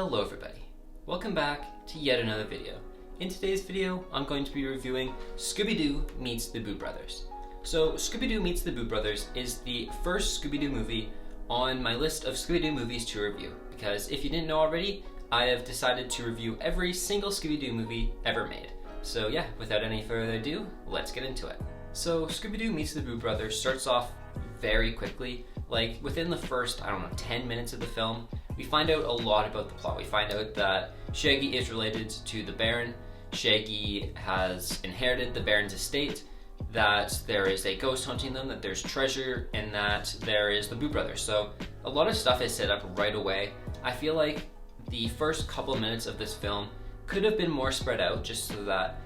Hello everybody, welcome back to yet another video. In today's video, I'm going to be reviewing Scooby-Doo Meets the Boo Brothers. So Scooby-Doo Meets the Boo Brothers is the first Scooby-Doo movie on my list of Scooby-Doo movies to review, because if you didn't know already, I have decided to review every single Scooby-Doo movie ever made. So yeah, without any further ado, let's get into it. So Scooby-Doo Meets the Boo Brothers starts off very quickly. Like within the first, 10 minutes of the film, we find out a lot about the plot. We find out that Shaggy is related to the Baron, Shaggy has inherited the Baron's estate, that there is a ghost hunting them, that there's treasure, and that there is the Boo Brothers. So a lot of stuff is set up right away. I feel like the first couple of minutes of this film could have been more spread out, just so that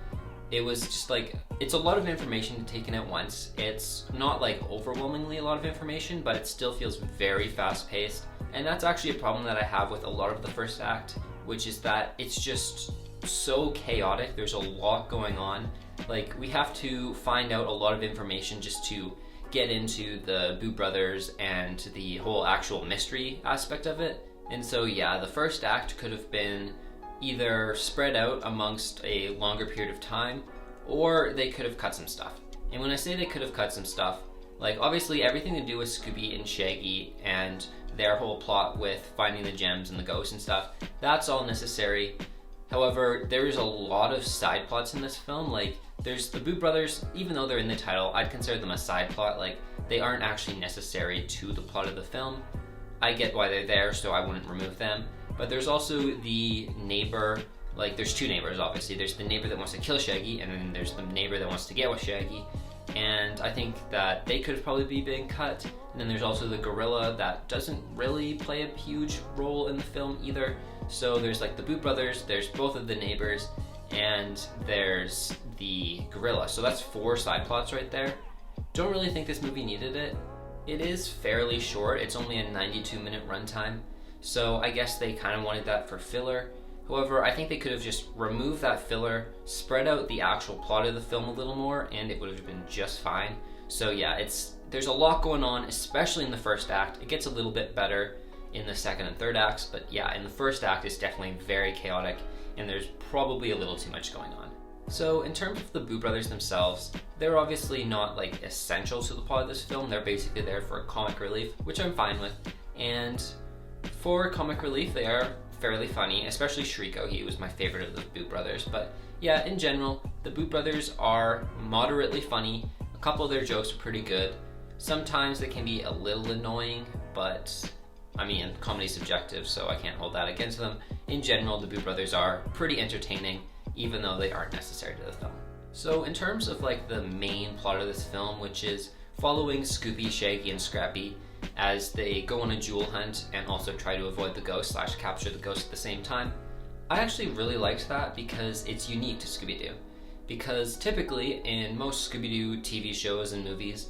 it was just like, it's a lot of information to take in at once. It's not like overwhelmingly a lot of information, but it still feels very fast paced. And that's actually a problem that I have with a lot of the first act, which is that it's just so chaotic. There's a lot going on. Like, we have to find out a lot of information just to get into the Boo Brothers and the whole actual mystery aspect of it. And so yeah, the first act could have been either spread out amongst a longer period of time, or they could have cut some stuff. And when I say they could have cut some stuff, like obviously everything to do with Scooby and Shaggy and their whole plot with finding the gems and the ghosts and stuff, that's all necessary. However, there's a lot of side plots in this film. Like, there's the Boo Brothers, even though they're in the title, I'd consider them a side plot. Like, they aren't actually necessary to the plot of the film. I get why they're there, so I wouldn't remove them. But there's also the neighbor, like there's two neighbors obviously. There's the neighbor that wants to kill Shaggy, and then there's the neighbor that wants to get with Shaggy. And I think that they could probably be being cut. And then there's also the gorilla that doesn't really play a huge role in the film either. So there's like the Boo Brothers, there's both of the neighbors, and there's the gorilla. So that's 4 side plots right there. Don't really think this movie needed it. It is fairly short, it's only a 92-minute runtime. So I guess they kind of wanted that for filler. However, I think they could have just removed that filler, spread out the actual plot of the film a little more, and it would have been just fine. So yeah, there's a lot going on, especially in the first act. It gets a little bit better in the second and third acts, but yeah, in the first act it's definitely very chaotic, and there's probably a little too much going on. So in terms of the Boo Brothers themselves, they're obviously not like essential to the plot of this film. They're basically there for comic relief, which I'm fine with. And for comic relief, they are fairly funny, especially Shriko. He was my favorite of the Boo Brothers. But yeah, in general, the Boo Brothers are moderately funny. A couple of their jokes are pretty good. Sometimes they can be a little annoying, but I mean, comedy's subjective, so I can't hold that against them. In general, the Boo Brothers are pretty entertaining, even though they aren't necessary to the film. So in terms of like the main plot of this film, which is following Scooby, Shaggy, and Scrappy as they go on a jewel hunt and also try to avoid the ghost / capture the ghost at the same time. I actually really liked that because it's unique to Scooby-Doo. Because typically in most Scooby-Doo TV shows and movies,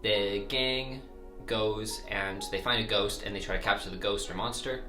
the gang goes and they find a ghost and they try to capture the ghost or monster.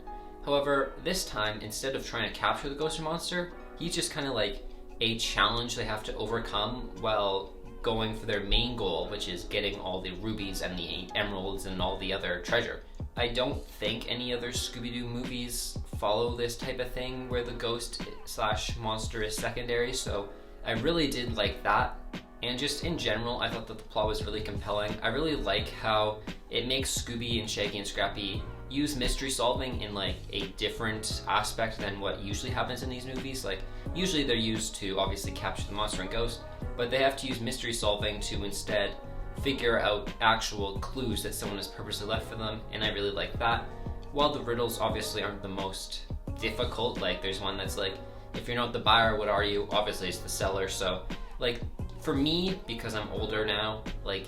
However, this time, instead of trying to capture the ghost or monster, he's just kind of like a challenge they have to overcome while going for their main goal, which is getting all the rubies and the emeralds and all the other treasure. I don't think any other Scooby-Doo movies follow this type of thing where the ghost / monster is secondary, so I really did like that. And just in general, I thought that the plot was really compelling. I really like how it makes Scooby and Shaggy and Scrappy use mystery solving in like a different aspect than what usually happens in these movies. Like, usually they're used to obviously capture the monster and ghost, but they have to use mystery solving to instead figure out actual clues that someone has purposely left for them, and I really like that. While the riddles obviously aren't the most difficult, like there's one that's like, if you're not the buyer, what are you? Obviously it's the seller. So like, for me, because I'm older now, like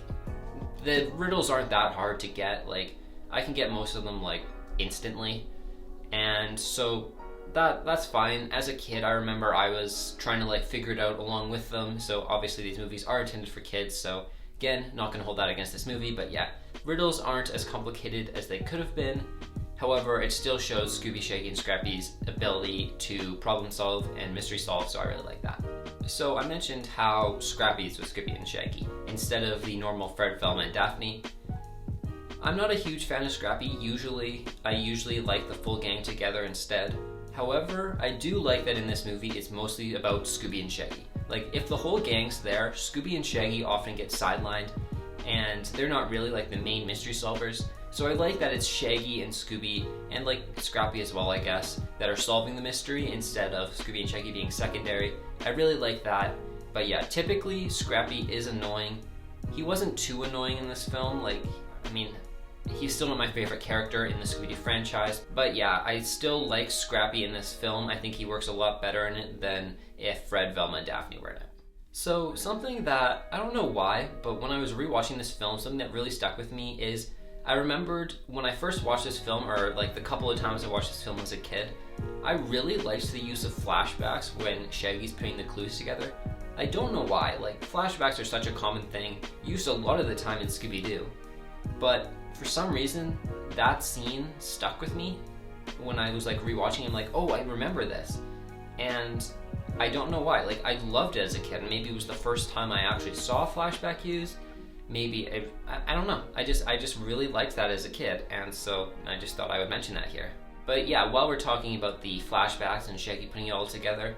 the riddles aren't that hard to get. Like, I can get most of them like instantly, and so that's fine. As a kid, I remember I was trying to like figure it out along with them, so obviously these movies are intended for kids, so again, not gonna hold that against this movie. But yeah, riddles aren't as complicated as they could have been. However, it still shows Scooby, Shaggy, and Scrappy's ability to problem solve and mystery solve, so I really like that. So I mentioned how Scrappy's was Scooby and Shaggy instead of the normal Fred, Velma, and Daphne. I'm not a huge fan of Scrappy. I usually like the full gang together instead. However, I do like that in this movie it's mostly about Scooby and Shaggy. Like, if the whole gang's there, Scooby and Shaggy often get sidelined, and they're not really like the main mystery solvers. So I like that it's Shaggy and Scooby, and like Scrappy as well, I guess, that are solving the mystery instead of Scooby and Shaggy being secondary. I really like that. But yeah, typically Scrappy is annoying. He wasn't too annoying in this film. Like, I mean, he's still not my favorite character in the Scooby-Doo franchise. But yeah, I still like Scrappy in this film. I think he works a lot better in it than if Fred, Velma, and Daphne were in it. So something that, I don't know why, but when I was rewatching this film, something that really stuck with me is I remembered when I first watched this film, or like the couple of times I watched this film as a kid, I really liked the use of flashbacks when Shaggy's putting the clues together. I don't know why, like flashbacks are such a common thing, used a lot of the time in Scooby-Doo, but for some reason, that scene stuck with me when I was like rewatching it. I'm like, oh, I remember this. And I don't know why. Like, I loved it as a kid. Maybe it was the first time I actually saw a flashback used. Maybe, I don't know. I just really liked that as a kid. And so I just thought I would mention that here. But yeah, while we're talking about the flashbacks and Shaggy putting it all together,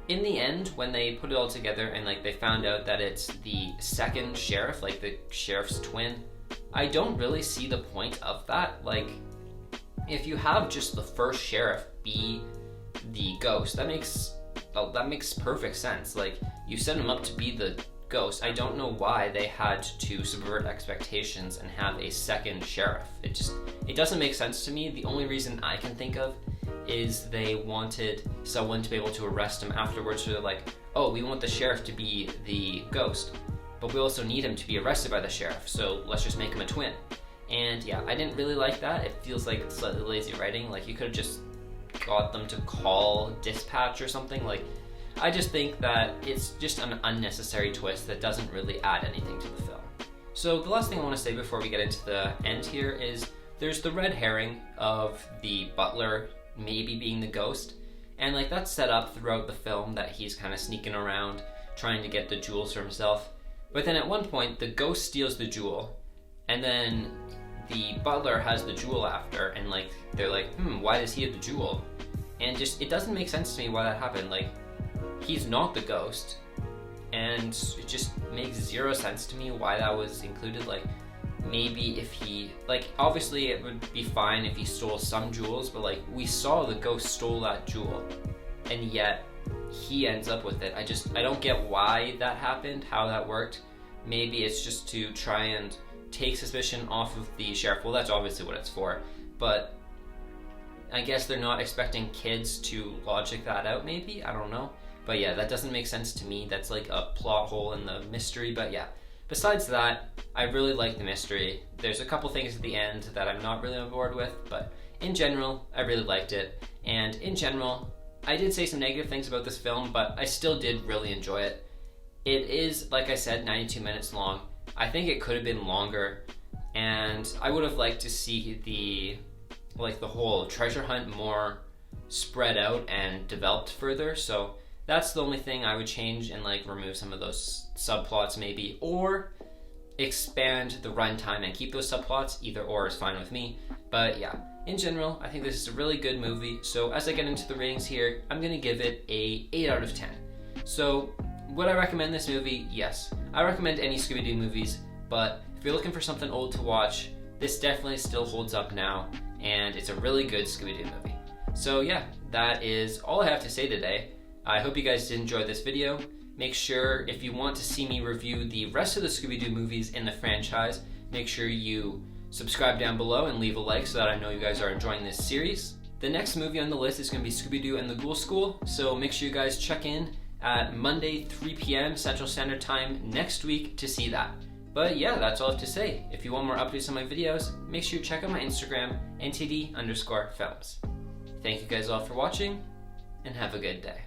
in the end, when they put it all together and like they found out that it's the second sheriff, like the sheriff's twin, I don't really see the point of that. Like, if you have just the first sheriff be the ghost, that makes perfect sense. Like, you set him up to be the ghost. I don't know why they had to subvert expectations and have a second sheriff. It doesn't make sense to me. The only reason I can think of is they wanted someone to be able to arrest him afterwards. So they're like, oh, we want the sheriff to be the ghost, but we also need him to be arrested by the sheriff, so let's just make him a twin. And yeah, I didn't really like that. It feels like slightly lazy writing. Like, you could have just got them to call dispatch or something. Like, I just think that it's just an unnecessary twist that doesn't really add anything to the film. So the last thing I want to say before we get into the end here is there's the red herring of the butler maybe being the ghost, and like that's set up throughout the film that he's kind of sneaking around trying to get the jewels for himself. But then at one point the ghost steals the jewel, and then the butler has the jewel after, and like they're like, why does he have the jewel? And just, it doesn't make sense to me why that happened. Like, he's not the ghost, and it just makes zero sense to me why that was included. Like, maybe if he, like, obviously it would be fine if he stole some jewels, but like, we saw the ghost stole that jewel, and yet he ends up with it. I don't get why that happened, how that worked. Maybe it's just to try and take suspicion off of the sheriff. Well, that's obviously what it's for, but I guess they're not expecting kids to logic that out, maybe? I don't know. But yeah, that doesn't make sense to me. That's like a plot hole in the mystery. But yeah, besides that, I really like the mystery. There's a couple things at the end that I'm not really on board with, but in general, I really liked it. And in general, I did say some negative things about this film, but I still did really enjoy it. It is, like I said, 92 minutes long. I think it could have been longer, and I would have liked to see the whole treasure hunt more spread out and developed further. So that's the only thing I would change, and like remove some of those subplots maybe, or expand the runtime and keep those subplots. Either or is fine with me. But yeah, in general, I think this is a really good movie. So as I get into the ratings here, I'm gonna give it a 8 out of 10. So would I recommend this movie? Yes. I recommend any Scooby-Doo movies, but if you're looking for something old to watch, this definitely still holds up now, and it's a really good Scooby-Doo movie. So yeah, that is all I have to say today. I hope you guys did enjoy this video. Make sure, if you want to see me review the rest of the Scooby-Doo movies in the franchise, make sure you subscribe down below and leave a like so that I know you guys are enjoying this series. The next movie on the list is going to be Scooby-Doo and the Ghoul School, so make sure you guys check in at Monday, 3 p.m. Central Standard Time next week to see that. But yeah, that's all I have to say. If you want more updates on my videos, make sure you check out my Instagram, ntd_films. Thank you guys all for watching, and have a good day.